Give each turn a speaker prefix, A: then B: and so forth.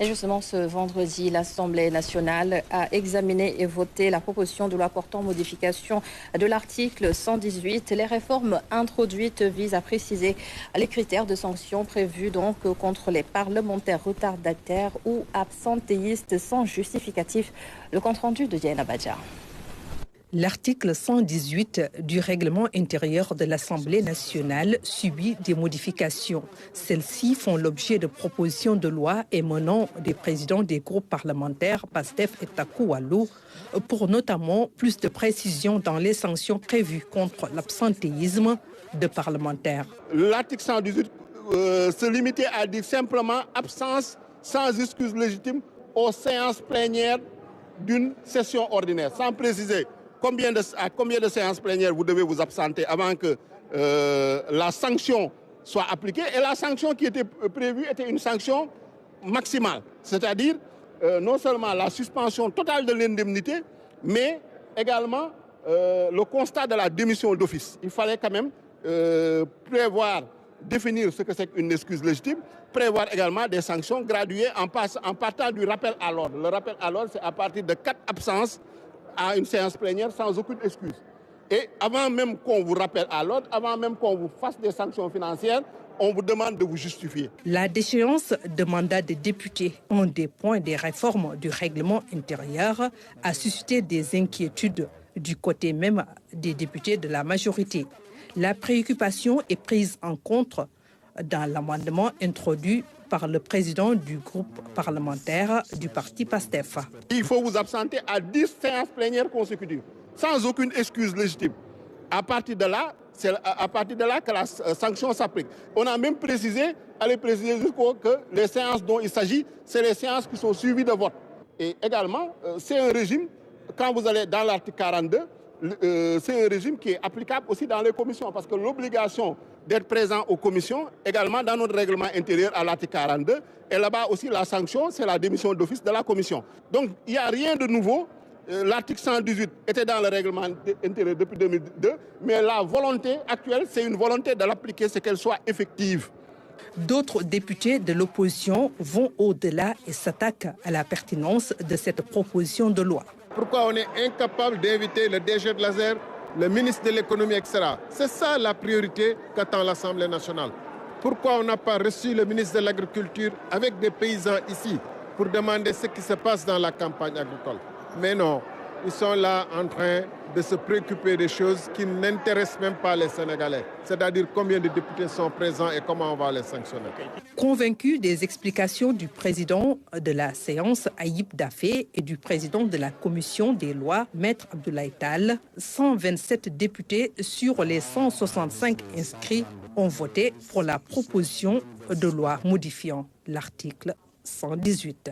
A: Et justement, ce vendredi, l'Assemblée nationale a examiné et voté la proposition de loi portant modification de l'article 118. Les réformes introduites visent à préciser les critères de sanctions prévus donc contre les parlementaires retardataires ou absentéistes sans justificatif. Le compte-rendu de Diana Badja.
B: L'article 118 du règlement intérieur de l'Assemblée nationale subit des modifications. Celles-ci font l'objet de propositions de loi émanant des présidents des groupes parlementaires PASTEF et Taku Wallu pour notamment plus de précisions dans les sanctions prévues contre l'absentéisme de parlementaires.
C: L'article 118 se limitait à dire simplement absence sans excuse légitime aux séances plénières d'une session ordinaire, sans préciser à combien de séances plénières vous devez vous absenter avant que la sanction soit appliquée. Et la sanction qui était prévue était une sanction maximale, c'est-à-dire non seulement la suspension totale de l'indemnité, mais également le constat de la démission d'office. Il fallait quand même définir ce que c'est qu'une excuse légitime, prévoir également des sanctions graduées en partant du rappel à l'ordre. Le rappel à l'ordre, c'est à partir de 4 absences à une séance plénière sans aucune excuse. Et avant même qu'on vous rappelle à l'ordre, avant même qu'on vous fasse des sanctions financières, on vous demande de vous justifier.
B: La déchéance de mandat des députés, un des points des réformes du règlement intérieur, a suscité des inquiétudes du côté même des députés de la majorité. La préoccupation est prise en compte dans l'amendement introduit par le président du groupe parlementaire du parti PASTEF.
C: Il faut vous absenter à 10 séances plénières consécutives, sans aucune excuse légitime. À partir de là, c'est à partir de là que la sanction s'applique. On a même précisé que les séances dont il s'agit, c'est les séances qui sont suivies de vote. Et également, c'est un régime, quand vous allez dans l'article 42, c'est un régime qui est applicable aussi dans les commissions, parce que l'obligation d'être présent aux commissions, également dans notre règlement intérieur à l'article 42, et là-bas aussi la sanction, c'est la démission d'office de la commission. Donc il n'y a rien de nouveau. L'article 118 était dans le règlement intérieur depuis 2002, mais la volonté actuelle, c'est une volonté de l'appliquer, c'est qu'elle soit effective.
B: D'autres députés de l'opposition vont au-delà et s'attaquent à la pertinence de cette proposition de loi.
D: Pourquoi on est incapable d'inviter le DG de l'ASER, le ministre de l'économie, etc. C'est ça la priorité qu'attend l'Assemblée nationale. Pourquoi on n'a pas reçu le ministre de l'Agriculture avec des paysans ici pour demander ce qui se passe dans la campagne agricole? Mais non, ils sont là en train de se préoccuper des choses qui n'intéressent même pas les Sénégalais. C'est-à-dire combien de députés sont présents et comment on va les sanctionner.
B: Convaincu des explications du président de la séance, Ayib Daffé, et du président de la commission des lois, Maître Abdoulaye Tall, 127 députés sur les 165 inscrits ont voté pour la proposition de loi modifiant l'article 118.